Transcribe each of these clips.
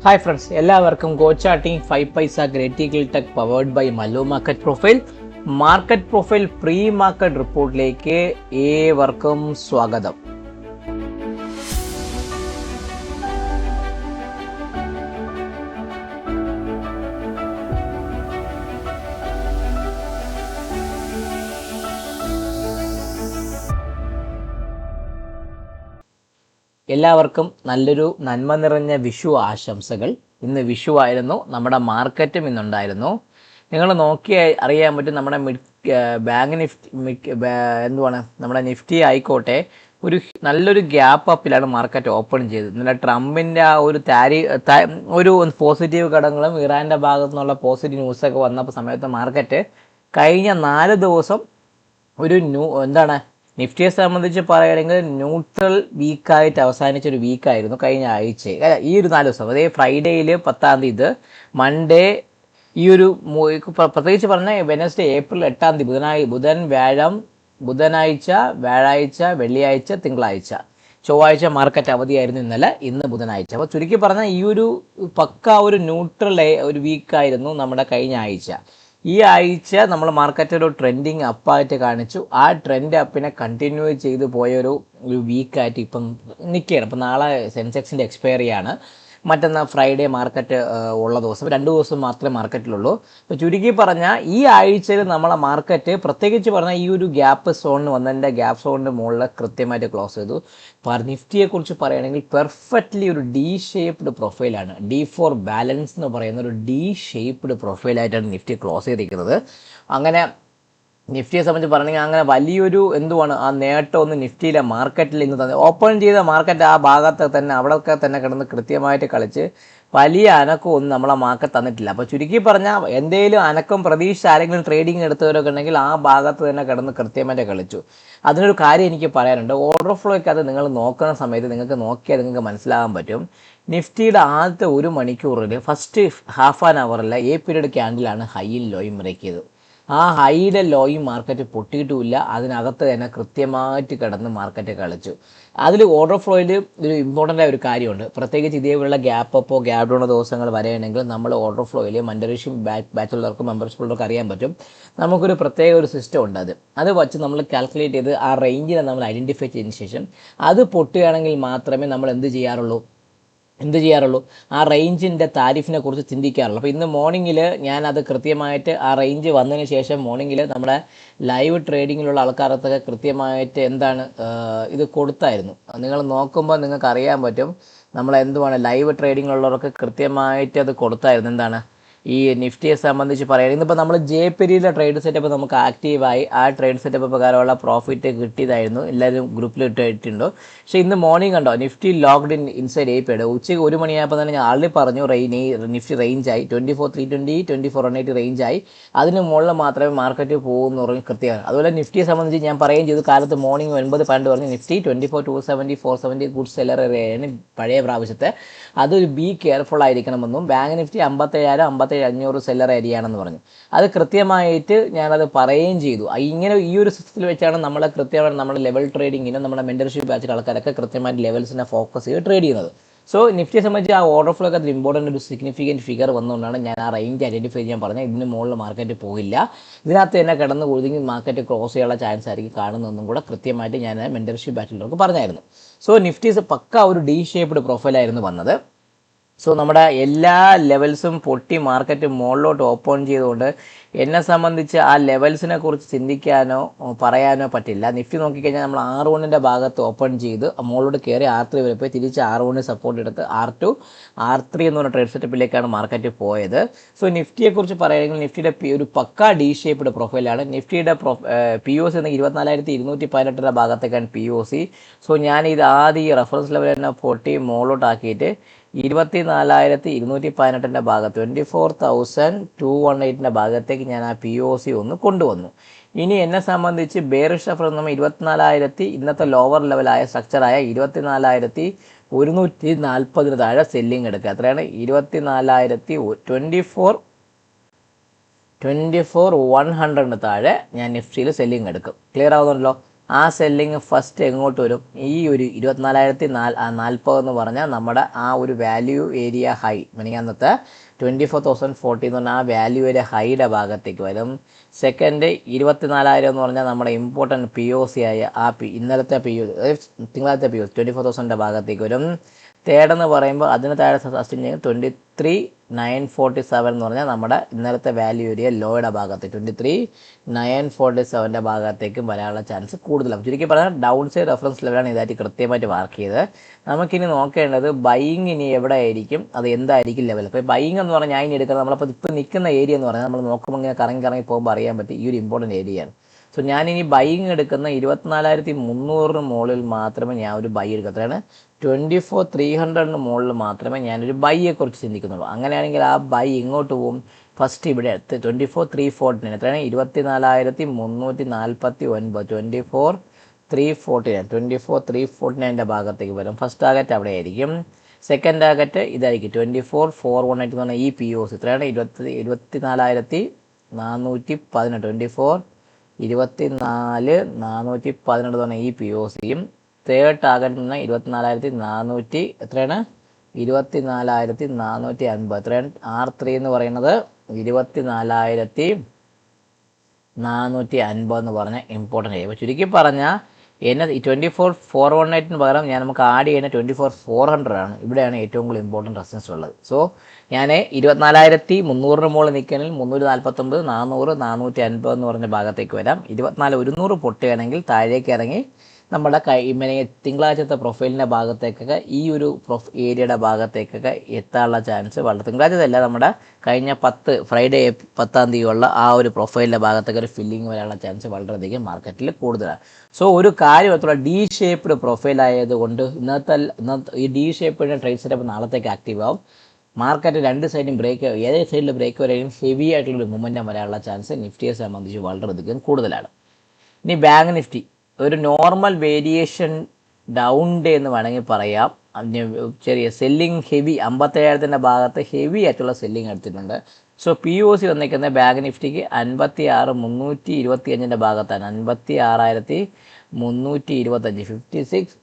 Hi friends, എല്ലാവർക്കും go charting 5 paisa great eagle tech powered by Mallu market profile pre market റിപ്പോർട്ടിലേക്ക് ഏവർക്കും സ്വാഗതം. എല്ലാവർക്കും നല്ലൊരു നന്മ നിറഞ്ഞ വിഷു ആശംസകൾ. ഇന്ന് വിഷു ആയിരുന്നു, നമ്മുടെ മാർക്കറ്റും ഇന്നുണ്ടായിരുന്നു. നിങ്ങൾ നോക്കിയാൽ അറിയാൻ പറ്റും, നമ്മുടെ ബാങ്ക് നമ്മുടെ നിഫ്റ്റി ആയിക്കോട്ടെ നല്ലൊരു ഗ്യാപ്പ് അപ്പിലാണ് മാർക്കറ്റ് ഓപ്പൺ ചെയ്തത്. ഇന്നലെ ട്രംപിൻ്റെ ആ ഒരു പോസിറ്റീവ് ഘടകങ്ങളും ഇറാൻ്റെ ഭാഗത്തു നിന്നുള്ള പോസിറ്റീവ് ന്യൂസൊക്കെ വന്നപ്പോൾ സമയത്ത് മാർക്കറ്റ് കഴിഞ്ഞ 4 ദിവസം നിഫ്റ്റിയെ സംബന്ധിച്ച് പറയുകയാണെങ്കിൽ ന്യൂട്രൽ വീക്കായിട്ട് അവസാനിച്ചൊരു വീക്കായിരുന്നു കഴിഞ്ഞ ആഴ്ച. ഈ ഒരു 4 ദിവസം, അതായത് ഫ്രൈഡേയിൽ 10-ാം തീയതി, മൺഡേ, ഈ ഒരു പ്രത്യേകിച്ച് പറഞ്ഞാൽ വെനസ്ഡേ ഏപ്രിൽ 8-ാം തീയതി, ബുധനാഴ്ച, വ്യാഴാഴ്ച, വെള്ളിയാഴ്ച, തിങ്കളാഴ്ച, ചൊവ്വാഴ്ച മാർക്കറ്റ് അവധിയായിരുന്നു ഇന്ന് ബുധനാഴ്ച. അപ്പോൾ ചുരുക്കി പറഞ്ഞാൽ ഈ ഒരു ഒരു ന്യൂട്രൽ ഒരു വീക്കായിരുന്നു നമ്മുടെ കഴിഞ്ഞ ആഴ്ച. ഈ ആഴ്ച നമ്മൾ മാർക്കറ്റ് ഒരു ട്രെൻഡിങ് അപ്പായിട്ട് കാണിച്ചു. ആ ട്രെൻഡ് അപ്പിനെ കണ്ടിന്യൂ ചെയ്ത് പോയൊരു വീക്കായിട്ട് ഇപ്പം നിൽക്കുകയാണ്. ഇപ്പം നാളെ സെൻസെക്സിൻ്റെ എക്സ്പയറി ആണ്, മറ്റന്നാൾ ഫ്രൈഡേ മാർക്കറ്റ് ഉള്ള ദിവസം, 2 ദിവസം മാത്രമേ മാർക്കറ്റിലുള്ളൂ. അപ്പോൾ ചുരുക്കി പറഞ്ഞാൽ ഈ ആഴ്ചയിൽ നമ്മളെ മാർക്കറ്റ് പ്രത്യേകിച്ച് പറഞ്ഞാൽ ഈ ഒരു ഗ്യാപ്പ് സോണിന് വന്നതിൻ്റെ ഗ്യാപ്പ് സോണിൻ്റെ മുകളിൽ കൃത്യമായിട്ട് ക്ലോസ് ചെയ്തു. നിഫ്റ്റിയെക്കുറിച്ച് പറയുകയാണെങ്കിൽ പെർഫെക്റ്റ്ലി ഒരു ഡി ഷേപ്ഡ് പ്രൊഫൈലാണ്. D4 ബാലൻസ് എന്ന് പറയുന്ന ഒരു ഡി ഷേപ്ഡ് പ്രൊഫൈലായിട്ടാണ് നിഫ്റ്റി ക്ലോസ് ചെയ്തിരിക്കുന്നത്. അങ്ങനെ നിഫ്റ്റിയെ സംബന്ധിച്ച് പറഞ്ഞെങ്കിൽ അങ്ങനെ വലിയൊരു ആ നേട്ടമൊന്നും നിഫ്റ്റിയിലെ മാർക്കറ്റിൽ ഇന്ന് തന്നെ ഓപ്പൺ ചെയ്ത മാർക്കറ്റ് ആ ഭാഗത്ത് തന്നെ അവിടെയൊക്കെ തന്നെ കിടന്ന് കൃത്യമായിട്ട് കളിച്ച് വലിയ അനക്കമൊന്നും നമ്മളെ മാർക്കറ്റ് തന്നിട്ടില്ല. അപ്പോൾ ചുരുക്കി പറഞ്ഞാൽ എന്തെങ്കിലും അനക്കം പ്രതീക്ഷ ആരെങ്കിലും ട്രേഡിങ് എടുത്തവരൊക്കെ ഉണ്ടെങ്കിൽ ആ ഭാഗത്ത് തന്നെ കിടന്ന് കൃത്യമായിട്ട് കളിച്ചു. അതിനൊരു കാര്യം എനിക്ക് പറയാനുണ്ട്. ഓർഡർ ഫ്ലോയ്ക്ക് അത് നിങ്ങൾ നോക്കുന്ന സമയത്ത് നിങ്ങൾക്ക് മനസ്സിലാകാൻ പറ്റും. നിഫ്റ്റിയുടെ ആദ്യത്തെ 1 മണിക്കൂറിൽ ഫസ്റ്റ് ഹാഫ് ആൻ അവറിൽ എ പീരീഡ് ക്യാൻഡിലാണ് ഹൈയും ലോയും ബ്രേക്ക് ചെയ്തത്. ആ ഹൈയുടെ ലോയും മാർക്കറ്റ് പൊട്ടിയിട്ടുമില്ല, അതിനകത്ത് തന്നെ കൃത്യമായിട്ട് കിടന്ന് മാർക്കറ്റ് കളിച്ചു. അതിൽ ഓർഡർ ഫ്ലോയിൽ ഒരു ഇമ്പോർട്ടൻ്റ് ആയ ഒരു കാര്യമുണ്ട്. പ്രത്യേകിച്ച് ഇതേപോലുള്ള ഗ്യാപ്പ് അപ്പോ ഗ്യാപ്പ് ഡൗണോ ദിവസങ്ങൾ വരെയാണെങ്കിൽ നമ്മൾ ഓർഡർ ഫ്ലോയിൽ മെമ്പർഷിപ്പ് ബാച്ചുള്ളവർക്കും മെമ്പർഷിപ്പ് ഉള്ളവർക്ക് അറിയാൻ പറ്റും. നമുക്കൊരു പ്രത്യേക ഒരു സിസ്റ്റം ഉണ്ട്. അത് വച്ച് നമ്മൾ കാൽക്കുലേറ്റ് ചെയ്ത് ആ റേഞ്ചിനെ നമ്മൾ ഐഡൻറ്റിഫൈ ചെയ്തതിന് ശേഷം അത് പൊട്ടുകയാണെങ്കിൽ മാത്രമേ നമ്മൾ എന്ത് ചെയ്യാറുള്ളൂ, ആ റേഞ്ചിൻ്റെ താരിഫിനെ കുറിച്ച് ചിന്തിക്കാറുള്ളൂ. അപ്പോൾ ഇന്ന് മോർണിംഗിൽ ഞാനത് കൃത്യമായിട്ട് ആ റേഞ്ച് വന്നതിന് ശേഷം മോർണിംഗിൽ നമ്മുടെ ലൈവ് ട്രേഡിങ്ങിലുള്ള ആൾക്കാരത്തൊക്കെ കൃത്യമായിട്ട് ഇത് കൊടുത്തായിരുന്നു. നിങ്ങൾ നോക്കുമ്പോൾ നിങ്ങൾക്ക് അറിയാൻ പറ്റും, ലൈവ് ട്രേഡിങ്ങിലുള്ളവർക്ക് കൃത്യമായിട്ട് അത് കൊടുത്തായിരുന്നു. ഈ നിഫ്റ്റിയെ സംബന്ധിച്ച് പറയുകയാണെങ്കിൽ ഇന്നിപ്പോൾ നമ്മൾ ജെപിരിയിലെ ട്രേഡ് സെറ്റപ്പ് നമുക്ക് ആക്റ്റീവായി. ആ ട്രേഡ് സെറ്റപ്പ് പ്രകാരമുള്ള പ്രോഫിറ്റ് കിട്ടിയതായിരുന്നു, എല്ലാവരും ഗ്രൂപ്പിൽ ഇട്ടിട്ടുണ്ടോ. പക്ഷേ ഇന്ന് മോർണിംഗ് കണ്ടോ, Nifty locked inside A period. ഉച്ചയ്ക്ക് 1 മണിയായപ്പോൾ തന്നെ ഞാൻ ആൾറെഡി പറഞ്ഞു, നിഫ്റ്റി റേഞ്ചായി 24,320 24,180 റേഞ്ചായി. അതിന് മുകളിൽ മാത്രമേ മാർക്കറ്റ് പോകുമെന്ന് പറഞ്ഞ് കൃത്യമാണ്. അതുപോലെ നിഫ്റ്റിയെ സംബന്ധിച്ച് ഞാൻ പറയുകയും ചെയ്തു, കാലത്ത് മോർണിംഗ് 9:12 പറഞ്ഞ് നിഫ്റ്റി 24,270 470 ഗുഡ് സെല്ലർ ഏരിയയാണ് പഴയ പ്രാവശ്യത്തെ. അതൊരു ബി കെയർഫുൾ ആയിരിക്കണമെന്നും ബാങ്ക് നിഫ്റ്റി 57,500 സെല്ലർ ഏരിയയാണെന്ന് പറഞ്ഞു. അത് കൃത്യമായിട്ട് ഞാനത് പറയുകയും ചെയ്തു. ഇങ്ങനെ ഈ ഒരു സിസ്റ്റത്തിൽ വെച്ചാണ് നമ്മുടെ ലെവൽ ട്രേഡിങ്ങിനും നമ്മുടെ മെൻറ്റർഷിപ്പ് ബാച്ചിലെ ആൾക്കാരൊക്കെ കൃത്യമായിട്ട് ലെവൽസിനെ ഫോക്കസ് ചെയ്ത് ട്രേഡ് ചെയ്യുന്നത്. സോ നിഫ്റ്റിയെ സംബന്ധിച്ച് ആ ഓർഡർ ഫ്ലോ ഒക്കെ ഇമ്പോർട്ടൻ്റ് ഒരു സിഗ്നിഫിക്കൻറ്റ് ഫിഗർ വന്നുകൊണ്ടാണ് ഞാൻ ആ റേഞ്ച് ഐഡൻറ്റിഫൈ ചെയ്യാൻ പറഞ്ഞത്. ഇതിന് മുകളിൽ മാർക്കറ്റ് പോകില്ല, ഇതിനകത്ത് തന്നെ കിടന്ന് ഒതുങ്ങി മാർക്കറ്റ് ക്രോസ് ചെയ്യാനുള്ള ചാൻസ് ആയിരിക്കും കാണുന്നതെന്നും കൂടെ കൃത്യമായിട്ട് ഞാൻ മെൻറ്റർഷിപ്പ് ബാച്ചിലുള്ളവർക്ക് പറഞ്ഞായിരുന്നു. സോ നിഫ്റ്റി പക്ക ഒരു ഡി ഷേപ്ഡ് പ്രൊഫൈലായിരുന്നു വന്നത്. സോ നമ്മുടെ എല്ലാ ലെവൽസും പൊട്ടി മാർക്കറ്റ് മുകളിലോട്ട് ഓപ്പൺ ചെയ്തുകൊണ്ട് എന്നെ സംബന്ധിച്ച് ആ ലെവൽസിനെ കുറിച്ച് ചിന്തിക്കാനോ പറയാനോ പറ്റില്ല. നിഫ്റ്റി നോക്കിക്കഴിഞ്ഞാൽ നമ്മൾ R1 ഭാഗത്ത് ഓപ്പൺ ചെയ്ത് മുകളിലോട്ട് കയറി R3 വരെ പോയി തിരിച്ച് R1 സപ്പോർട്ട് എടുത്ത് R2 R3 എന്ന് പറഞ്ഞ ട്രേഡ് സെറ്റപ്പിലേക്കാണ് മാർക്കറ്റ് പോയത്. സോ നിഫ്റ്റിയെക്കുറിച്ച് പറയുകയാണെങ്കിൽ നിഫ്റ്റിയുടെ ഒരു പക്ക ഡി ഷേപ്ഡ് പ്രൊഫൈലാണ്. നിഫ്റ്റിയുടെ POC എന്ന 24,218 ഭാഗത്തേക്കാണ് POC. സോ ഞാനിത് ആദ്യം ഈ റെഫറൻസ് ലെവൽ തന്നെ പൊട്ടി മുകളിലോട്ടാക്കിയിട്ട് 24,218 ഭാഗത്ത് 24,218 ഭാഗത്തേക്ക് ഞാൻ ആ POC ഒന്ന് കൊണ്ടുവന്നു. ഇനി എന്നെ സംബന്ധിച്ച് ബെയറിഷ് റെഫറൻസ് നമ്മൾ 24,000 ഇന്നത്തെ ലോവർ ലെവലായ സ്ട്രക്ചറായ 24,140 താഴെ സെല്ലിങ് എടുക്കുക. എത്രയാണ്? 24,100 താഴെ ഞാൻ നിഫ്റ്റിയിൽ സെല്ലിങ് എടുക്കും. ക്ലിയർ ആവുന്നുണ്ടല്ലോ? ആ സെല്ലിങ് ഫസ്റ്റ് എങ്ങോട്ട് വരും? ഈ ഒരു 24,040 എന്ന് പറഞ്ഞാൽ നമ്മുടെ ആ ഒരു വാല്യൂ ഏരിയ ഹൈ, അന്നത്തെ 24,040 എന്ന് പറഞ്ഞാൽ ആ വാല്യൂ ഏരിയ ഹൈയുടെ ഭാഗത്തേക്ക് വരും. സെക്കൻഡ് 24,000 എന്ന് പറഞ്ഞാൽ നമ്മുടെ ഇമ്പോർട്ടൻറ്റ് POC ആയ ആ ഇന്നലത്തെ തിങ്കളാഴ്ച POC 24,000 ഭാഗത്തേക്ക് വരും. തേർഡ് എന്ന് പറയുമ്പോൾ അതിന് താഴെ സസ്റ്റെയിൻ ചെയ്യുന്നത് 23,947 എന്ന് പറഞ്ഞാൽ നമ്മുടെ ഇന്നലത്തെ വാല്യൂ ഏരിയ ലോയുടെ ഭാഗത്ത് 23,947 ഭാഗത്തേക്കും വരാനുള്ള ചാൻസ് കൂടുതലാണ്. ചുരുക്കി പറഞ്ഞാൽ ഡൗൺ സൈഡ് റെഫറൻസ് ലെവലാണ് ഇതായിട്ട് കൃത്യമായിട്ട് മാർക്ക് ചെയ്തത്. നമുക്കിനി നോക്കേണ്ടത് ബൈയിങ് ഇനി എവിടെ ആയിരിക്കും, അത് എന്തായിരിക്കും ലെവൽ. അപ്പോൾ ബൈയിങ് എന്ന് പറഞ്ഞാൽ ഞാൻ ഇനി എടുക്കുന്നത് നമ്മളിപ്പോൾ ഇപ്പോൾ നിൽക്കുന്ന ഏരിയ എന്ന് പറഞ്ഞാൽ നമ്മൾ നോക്കുമ്പോൾ ഇങ്ങനെ കറങ്ങി പോകുമ്പോൾ അറിയാൻ പറ്റും ഈ ഒരു ഇമ്പോർട്ടൻറ്റ് ഏരിയയാണ്. സോ ഞാനിനി ബൈയിങ് എടുക്കുന്ന 24,300 മുകളിൽ മാത്രമേ ഞാൻ ഒരു ബൈ എടുക്കത്തുള്ളൂ. 24,300 മുകളിൽ മാത്രമേ ഞാനൊരു ബൈയെക്കുറിച്ച് ചിന്തിക്കുന്നുള്ളൂ. അങ്ങനെയാണെങ്കിൽ ആ ബൈ ഇങ്ങോട്ട് പോകും. ഫസ്റ്റ് ഇവിടെ 24,349 എത്രയാണ്? 24,349. 24,349 ഭാഗത്തേക്ക് വരും. ഫസ്റ്റ് ടാർഗറ്റ് അവിടെ ആയിരിക്കും. സെക്കൻഡ് ടാർഗറ്റ് ഇതായിരിക്കും 24,418 എന്ന് പറഞ്ഞാൽ ഈ POC എത്രയാണ്? 24,418. 24,418 എന്ന് പറഞ്ഞാൽ ഈ POCയും. തേർഡ് ടാർഗറ്റ് എന്ന് പറഞ്ഞാൽ 24,400 എത്രയാണ്? 24,450 എത്രയാണ്? R3 എന്ന് പറയുന്നത് 24,450 എന്ന് പറഞ്ഞാൽ ഇമ്പോർട്ടൻ്റ് ആയി. അപ്പോൾ ചുരുക്കി പറഞ്ഞാൽ എന്നെ 24,418 പകരം നമുക്ക് ആഡ് ചെയ്യുന്ന 24,400 ആണ്. ഇവിടെയാണ് ഏറ്റവും കൂടുതൽ ഇമ്പോർട്ടൻറ്റ് റെസിസ്റ്റൻസ് ഉള്ളത്. സോ ഞാൻ 24,300 മുകളിൽ നിൽക്കുകയാണെങ്കിൽ 349, 400, 450 എന്ന് പറഞ്ഞ ഭാഗത്തേക്ക് വരാം. 24,100 പൊട്ടുകയാണെങ്കിൽ താഴേക്ക് ഇറങ്ങി നമ്മുടെ തിങ്കളാഴ്ചത്തെ പ്രൊഫൈലിൻ്റെ ഭാഗത്തേക്കൊക്കെ ഈ ഒരു ഏരിയയുടെ ഭാഗത്തേക്കൊക്കെ എത്താനുള്ള ചാൻസ് വളരെ, തിങ്കളാഴ്ച നമ്മുടെ കഴിഞ്ഞ ഫ്രൈഡേ 10-ാം തീയതിയുള്ള ആ ഒരു പ്രൊഫൈലിൻ്റെ ഭാഗത്തേക്ക് ഒരു ഫില്ലിങ് വരാനുള്ള ചാൻസ് വളരെയധികം മാർക്കറ്റിൽ കൂടുതലാണ്. സോ ഒരു കാര്യത്തുള്ള ഡി ഷേപ്പ്ഡ് പ്രൊഫൈൽ ആയതുകൊണ്ട് ഇന്നത്തെ ഈ ഡി ഷേപ്പ്ഡ് ട്രേഡ് സെറ്റപ്പ് നാളത്തേക്ക് ആക്റ്റീവ് ആവും. മാർക്കറ്റ് രണ്ട് സൈഡും ഏത് സൈഡിൽ ബ്രേക്ക് വരെയും ഹെവി ആയിട്ടുള്ളൊരു മൂവ്മെൻറ്റം വരാനുള്ള ചാൻസ് നിഫ്റ്റിയെ സംബന്ധിച്ച് വളരെയധികം കൂടുതലാണ്. ഇനി ബാങ്ക് നിഫ്റ്റി ഒരു നോർമൽ വേരിയേഷൻ ഡൗൺ ഡേ എന്ന് വേണമെങ്കിൽ പറയാം. ചെറിയ സെല്ലിങ് ഹെവി 57,000 ഭാഗത്ത് ഹെവി ആയിട്ടുള്ള സെല്ലിങ് എടുത്തിട്ടുണ്ട്. സോ POC വന്നിരിക്കുന്ന ബാങ്ക് നിഫ്റ്റിക്ക് 56,325 ഭാഗത്താണ്. 56,325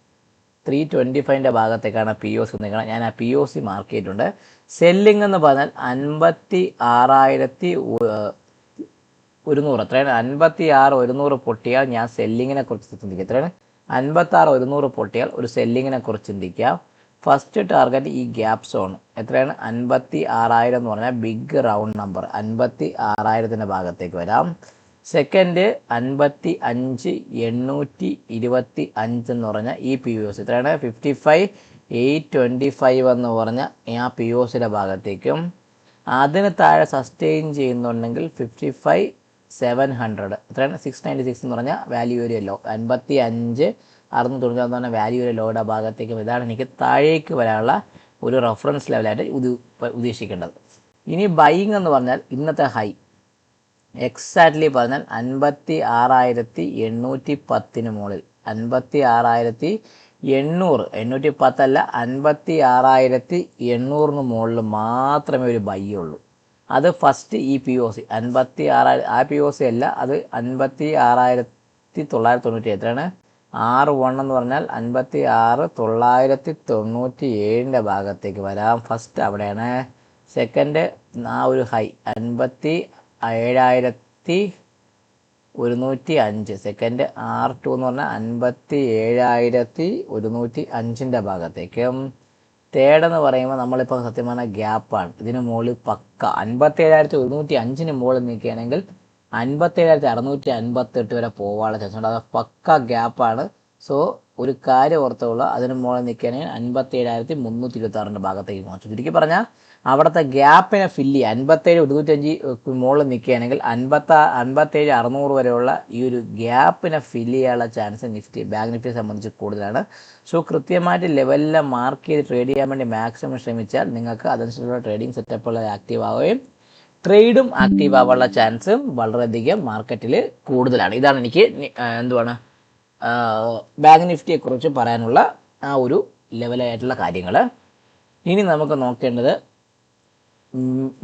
56,325 ഭാഗത്തേക്കാണ് POC നിൽക്കുന്നത്. ഞാൻ ആ POC മാർക്ക് ചെയ്തിട്ടുണ്ട്. സെല്ലിംഗ് എന്ന് പറഞ്ഞാൽ 56,100 എത്രയാണ്? 56,100 പൊട്ടിയാൽ ഞാൻ സെല്ലിങ്ങിനെ കുറിച്ച് ചിന്തിക്കുക. എത്രയാണ്? 56,100 പൊട്ടിയാൽ ഒരു സെല്ലിങ്ങിനെ കുറിച്ച് ചിന്തിക്കാം. ഫസ്റ്റ് ടാർഗറ്റ് ഈ ഗ്യാപ്പ് സോൺ എത്രയാണ്? 56,000 എന്ന് പറഞ്ഞാൽ ബിഗ് റൗണ്ട് നമ്പർ 56,000 ഭാഗത്തേക്ക് വരാം. സെക്കൻഡ് 55,825 എന്ന് പറഞ്ഞാൽ ഈ POC എത്രയാണ്? 55,825 എന്ന് പറഞ്ഞാൽ ആ POCയുടെ ഭാഗത്തേക്കും. അതിന് താഴെ സസ്റ്റെയിൻ ചെയ്യുന്നുണ്ടെങ്കിൽ 55,700 എത്രയാണ്? 696 എന്ന് പറഞ്ഞാൽ വാല്യൂ ഏരിയ ലോ. 55,690 എന്ന് പറഞ്ഞാൽ വാല്യൂ ഏരിയ ലോയുടെ ഭാഗത്തേക്കും. ഇതാണ് എനിക്ക് താഴേക്ക് വരാനുള്ള ഒരു റെഫറൻസ് ലെവലായിട്ട് ഉദ്ദേശിക്കേണ്ടത്. ഇനി ബൈയിങ് എന്ന് പറഞ്ഞാൽ ഇന്നത്തെ ഹൈ എക്സാക്ട്ലി പറഞ്ഞാൽ 56,810 മുകളിൽ 56,810 അല്ല 56,800 മുകളിൽ മാത്രമേ ഒരു ബൈ ഉള്ളൂ. അത് ഫസ്റ്റ് ഈ POC 56,000 ആ POC അല്ല, അത് 56,990 എത്രയാണ്? R1 എന്ന് പറഞ്ഞാൽ 56,997 ഭാഗത്തേക്ക് വരാം. ഫസ്റ്റ് അവിടെയാണ്. സെക്കൻഡ് ആ ഒരു ഹൈ 57,105. സെക്കൻഡ് R2 എന്ന് പറഞ്ഞാൽ 57,105 ഭാഗത്തേക്കും. തേർഡ് എന്ന് പറയുമ്പോൾ നമ്മളിപ്പോൾ സത്യം പറഞ്ഞാൽ ഗ്യാപ്പാണ്. ഇതിന് മുകളിൽ പക്ക 57,105 മുകളിൽ നിൽക്കുകയാണെങ്കിൽ 57,658 വരെ പോകാനുള്ള ചാൻസ് ഉണ്ട്. അത് പക്ക ഗ്യാപ്പാണ്. സോ ഒരു കാര്യം ഓർത്തുള്ള അതിന് മുകളിൽ നിൽക്കുകയാണെങ്കിൽ 57,326 ഭാഗത്തേക്ക് മാറ്റും. ചുരുക്കി പറഞ്ഞാൽ അവിടുത്തെ ഗ്യാപ്പിനെ ഫില്ല് ചെയ്യുക 57,105 മുകളിൽ നിൽക്കുകയാണെങ്കിൽ 57,600 വരെയുള്ള ഈ ഒരു ഗ്യാപ്പിനെ ഫില്ല് ചെയ്യാനുള്ള ചാൻസ് ബാങ്ക് നിഫ്റ്റിയെ സംബന്ധിച്ച് കൂടുതലാണ്. സോ കൃത്യമായിട്ട് ലെവലിൽ മാർക്ക് ചെയ്ത് ട്രേഡ് ചെയ്യാൻ വേണ്ടി മാക്സിമം ശ്രമിച്ചാൽ നിങ്ങൾക്ക് അതനുസരിച്ചുള്ള ട്രേഡിംഗ് സെറ്റപ്പുകൾ ആക്റ്റീവ് ആവുകയും ട്രേഡും ആക്റ്റീവ് ആവാനുള്ള ചാൻസും വളരെയധികം മാർക്കറ്റിൽ കൂടുതലാണ്. ഇതാണ് എനിക്ക് ബാങ്ക് നിഫ്റ്റിയെക്കുറിച്ച് പറയാനുള്ള ആ ഒരു ലെവലായിട്ടുള്ള കാര്യങ്ങൾ. ഇനി നമുക്ക് നോക്കേണ്ടത്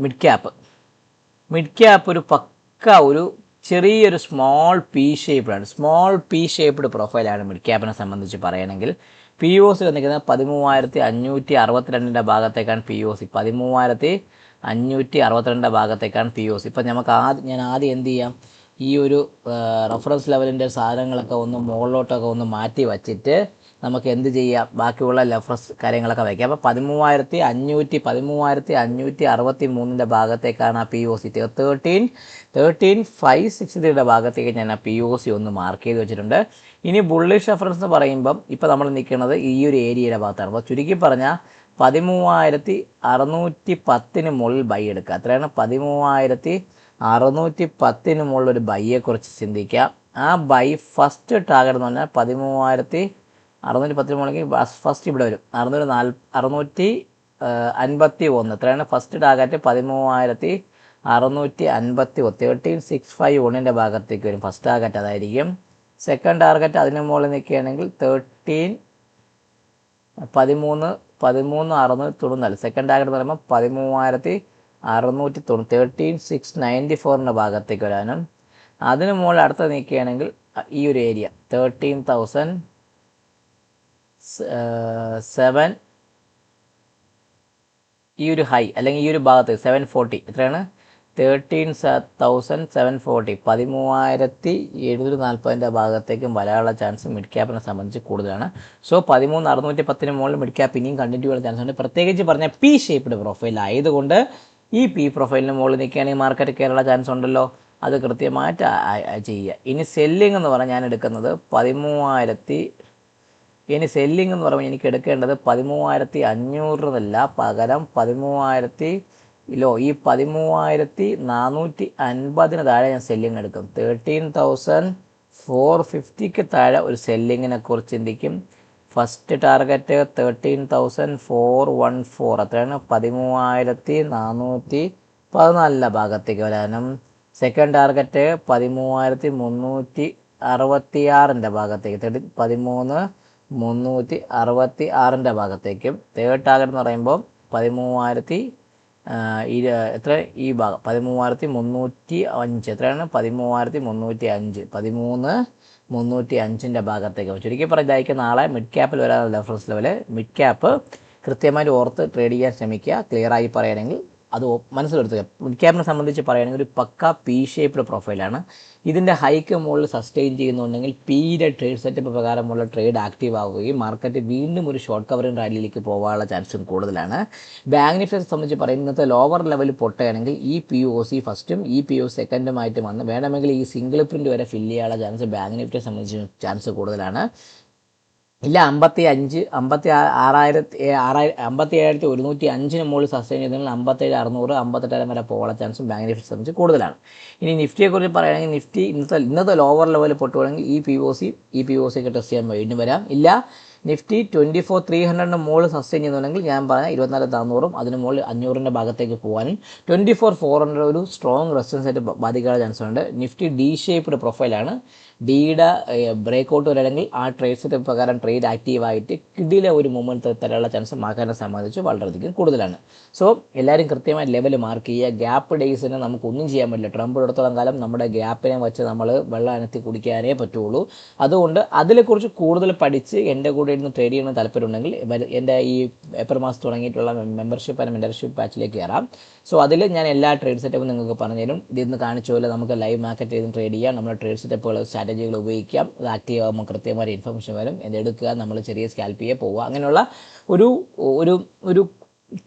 മിഡ് ക്യാപ്പ് ഒരു പക്ക ഒരു ചെറിയൊരു സ്മോൾ പി ഷേപ്പ്ഡ് പ്രൊഫൈലാണ് മിഡ് ക്യാപ്പിനെ സംബന്ധിച്ച് പറയുകയാണെങ്കിൽ POC വന്നിരിക്കുന്നത് 13,562 ഭാഗത്തേക്കാണ് POC. 13,562 ഭാഗത്തേക്കാണ് POC. ഇപ്പം ഞാൻ ആദ്യം എന്ത് ചെയ്യാം, ഈ ഒരു റെഫറൻസ് ലെവലിൻ്റെ സാധനങ്ങളൊക്കെ ഒന്ന് മുകളിലോട്ടൊക്കെ ഒന്ന് മാറ്റി വച്ചിട്ട് നമുക്ക് എന്ത് ചെയ്യാം, ബാക്കിയുള്ള റെഫറൻസ് കാര്യങ്ങളൊക്കെ വയ്ക്കാം. അപ്പോൾ 13,563 ഭാഗത്തേക്കാണ് ആ POC. 13,563 ഭാഗത്തേക്ക് ഞാൻ ആ POC ഒന്ന് മാർക്ക് ചെയ്ത് വെച്ചിട്ടുണ്ട്. ഇനി ബുള്ളിഷ് റെഫറൻസ് എന്ന് പറയുമ്പം ഇപ്പോൾ നമ്മൾ നിൽക്കുന്നത് ഈ ഒരു ഏരിയയുടെ ഭാഗത്താണ്. അപ്പോൾ ചുരുക്കി പറഞ്ഞാൽ 13,610 മുകളിൽ ബൈ എടുക്കുക. അത്രയാണ് 13,610 മുകളിൽ ഒരു ബൈയെക്കുറിച്ച് ചിന്തിക്കുക. ആ ബൈ ഫസ്റ്റ് ടാർഗറ്റ് എന്ന് പറഞ്ഞാൽ 13,610 മുകളിൽ ഫസ്റ്റ് ഇവിടെ വരും 651. എത്രയാണ് ഫസ്റ്റ് ടാർഗറ്റ്? 13,651. 13,651 ഭാഗത്തേക്ക് വരും ഫസ്റ്റ് ടാർഗറ്റ്, അതായിരിക്കും. സെക്കൻഡ് ടാർഗറ്റ് അതിന് മുകളിൽ നിൽക്കുകയാണെങ്കിൽ 13,694. സെക്കൻഡ് ടാർഗറ്റ് എന്ന് പറയുമ്പോൾ 13,690. 13,694 ഭാഗത്തേക്ക് വരാനും അതിന് മുകളിൽ അടുത്ത് നിൽക്കുകയാണെങ്കിൽ ഈ ഒരു ഏരിയ 13,007, ഈ ഒരു ഹൈ അല്ലെങ്കിൽ ഈ ഒരു ഭാഗത്ത് 740. എത്രയാണ്? 13,740. 13,740 ഭാഗത്തേക്കും വരാനുള്ള ചാൻസ് മിഡ് ക്യാപ്പിനെ സംബന്ധിച്ച് കൂടുതലാണ്. സോ 13,610 മുകളിൽ മിഡ് ക്യാപ്പ് ഇനിയും കണ്ടിന്യൂ ചെയ്യാൻ ചാൻസ് ഉണ്ട്. പ്രത്യേകിച്ച് പറഞ്ഞ പി ഷേപ്പ്ഡ് പ്രൊഫൈൽ ആയതുകൊണ്ട് ഈ പി പ്രൊഫൈലിന് മുകളിൽ നിൽക്കുകയാണെങ്കിൽ മാർക്കറ്റ് കയറാനുള്ള ചാൻസ് ഉണ്ടല്ലോ, അത് കൃത്യമായിട്ട് ചെയ്യുക. ഇനി സെല്ലിംഗ് എന്ന് പറഞ്ഞാൽ ഞാൻ എടുക്കുന്നത് 13,000. ഇനി സെല്ലിംഗ് എന്ന് പറയുമ്പോൾ എനിക്ക് എടുക്കേണ്ടത് 13,500 എന്നല്ല, പകരം 13,450 താഴെ ഞാൻ സെല്ലിംഗ് എടുക്കും. 13,450 താഴെ ഒരു സെല്ലിങ്ങിനെ കുറിച്ച് ചിന്തിക്കും. First target 13,414. അത്രയാണ് 13,414 ഭാഗത്തേക്ക് വരാനും. സെക്കൻഡ് ടാർഗറ്റ് 13,366 ഭാഗത്തേക്ക്, 13,366 ഭാഗത്തേക്കും. തേർഡ് ടാർഗറ്റ് എന്ന് പറയുമ്പോൾ 13,305. എത്രയാണ്? 13,305. 13,305 ഭാഗത്തേക്ക്. ചുരുക്കി പറഞ്ഞായിരിക്കും നാളെ മിഡ് ക്യാപ്പിൽ വരാനുള്ള റെഫറൻസ് ലെവല്. മിഡ് ക്യാപ്പ് കൃത്യമായിട്ട് ഓർത്ത് ട്രേഡ് ചെയ്യാൻ ശ്രമിക്കുക. ക്ലിയറായി പറയുകയാണെങ്കിൽ അത് മനസ്സിലെടുത്തുക. മിഡ് ക്യാപ്പിനെ സംബന്ധിച്ച് പറയുകയാണെങ്കിൽ ഒരു പക്ക പി ഷേപ്പ്ഡ് പ്രൊഫൈലാണ്. ഇതിൻ്റെ ഹൈക്ക് മുകളിൽ സസ്റ്റെയിൻ ചെയ്യുന്നുണ്ടെങ്കിൽ പിയുടെ ട്രേഡ് സെറ്റപ്പ് പ്രകാരമുള്ള ട്രേഡ് ആക്റ്റീവ് ആവുകയും മാർക്കറ്റ് വീണ്ടും ഒരു ഷോർട്ട് കവറിംഗ് റാലിയിലേക്ക് പോകാനുള്ള ചാൻസും കൂടുതലാണ്. ബാങ്ക് നിഫ്റ്റിയെ സംബന്ധിച്ച് പറയുന്നത് ഇന്നത്തെ ലോവർ ലെവൽ പൊട്ടുകയാണെങ്കിൽ ഈ POC ഫസ്റ്റും ഈ POC സെക്കൻഡുമായിട്ട് വന്ന് വേണമെങ്കിൽ ഈ സിംഗിൾ പ്രിൻ്റ് വരെ ഫില്ല് ചെയ്യാനുള്ള ചാൻസ് ബാങ്ക് നിഫ്റ്റിയെ സംബന്ധിച്ച് ചാൻസ് കൂടുതലാണ്. ഇല്ല 57,105 മുകളിൽ സസ്റ്റെയിൻ ചെയ്തെങ്കിൽ 57,600, 58,000 വരെ പോകാനുള്ള ചാൻസും ബാങ്ക് നിഫ്റ്റി സംബന്ധിച്ച് കൂടുതലാണ്. ഇനി നിഫ്റ്റിയെക്കുറിച്ച് പറയുകയാണെങ്കിൽ നിഫ്റ്റി ഇന്നത്തെ ലോവർ ലെവൽ പൊട്ടുകയാണെങ്കിൽ ഈ POC ടെസ്റ്റ് ചെയ്യാൻ വേണ്ടി വരാം. ഇല്ല നിഫ്റ്റി 24,300 മുകളിൽ സസ്റ്റെയിൻ ചെയ്യുന്നുണ്ടെങ്കിൽ ഞാൻ പറഞ്ഞ 24,400 അതിന് മുകളിൽ 500 ഭാഗത്തേക്ക് പോകാനും 24,400 ഒരു സ്ട്രോങ് റെസിസ്റ്റൻസ് ആയിട്ട് ബാധിക്കാനുള്ള ചാൻസ് ഉണ്ട്. നിഫ്റ്റി ഡി ഷേപ്പ്ഡ് പ്രൊഫൈലാണ്. ഡിയുടെ ബ്രേക്കൗട്ട് വരണമെങ്കിൽ ആ ട്രേഡ് സെറ്റപ്പ് പ്രകാരം ട്രേഡ് ആക്റ്റീവായിട്ട് കിടിലെ ഒരു മൂവ്മെൻറ്റ് തരാനുള്ള ചാൻസ് മാർക്കറ്റിനെ സംബന്ധിച്ച് വളരെയധികം കൂടുതലാണ്. സോ എല്ലാവരും കൃത്യമായി ലെവൽ മാർക്ക് ചെയ്യുക. ഗ്യാപ്പ് ഡേയ്സിന് നമുക്കൊന്നും ചെയ്യാൻ പറ്റില്ല. ട്രംപ് എടുത്തോളം കാലം നമ്മുടെ ഗ്യാപ്പിനെ വെച്ച് നമ്മൾ വെള്ളം അനത്തി കുടിക്കാനേ പറ്റുള്ളൂ. അതുകൊണ്ട് അതിനെക്കുറിച്ച് കൂടുതൽ പഠിച്ച് എൻ്റെ കൂടെ ഇരുന്ന് ട്രേഡ് ചെയ്യണമെന്ന് താല്പര്യമുണ്ടെങ്കിൽ എൻ്റെ ഈ ഏപ്രിൽ മാസം തുടങ്ങിയിട്ടുള്ള മെമ്പർഷിപ്പ് ആൻഡ് മെൻറ്റർഷിപ്പ് ബാച്ചിലേക്ക് കയറാം. സോ അതിൽ ഞാൻ എല്ലാ ട്രേഡ് സെറ്റപ്പും നിങ്ങൾക്ക് പറഞ്ഞു തരും. ഇതിന്ന് കാണിച്ച പോലെ നമുക്ക് ലൈവ് മാർക്കറ്റ് ചെയ്ത് ട്രേഡ് ചെയ്യാം. നമ്മുടെ ട്രേഡ് സെറ്റപ്പുകൾ സ്ട്രാറ്റജികൾ ഉപയോഗിക്കാം. അത് ആക്റ്റീവ് ആകുമ്പോൾ കൃത്യമായ ഇൻഫർമേഷൻ വരും. എന്തെടുക്കുക, നമ്മൾ ചെറിയ സ്കാൽപ്പിയെ പോവുക, അങ്ങനെയുള്ള ഒരു ഒരു ഒരു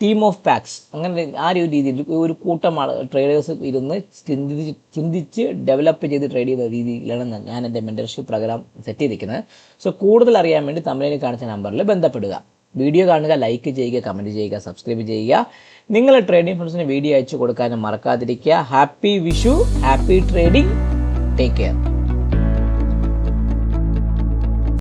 ടീം ഓഫ് പാക്സ്, അങ്ങനെ ആ ഒരു രീതിയിൽ ഒരു കൂട്ടം ട്രേഡേഴ്സ് ഇരുന്ന് ചിന്തിച്ച് ഡെവലപ്പ് ചെയ്ത് ട്രേഡ് ചെയ്യുന്ന രീതിയിലാണ് ഞാൻ എൻ്റെ മെൻറ്റർഷിപ്പ് പ്രോഗ്രാം സെറ്റ് ചെയ്തിരിക്കുന്നത്. സോ കൂടുതൽ അറിയാൻ വേണ്ടി തമിഴിൽ കാണിച്ച നമ്പറിൽ ബന്ധപ്പെടുക. വീഡിയോ കാണുക, ലൈക്ക് ചെയ്യുക, കമൻറ്റ് ചെയ്യുക, സബ്സ്ക്രൈബ് ചെയ്യുക. നിങ്ങൾ ട്രേഡിംഗ് ഫ്രണ്ട്സിന് വീഡിയോ അയച്ചു കൊടുക്കാനും മറക്കാതിരിക്കുക. Happy Vishu, happy trading, take care.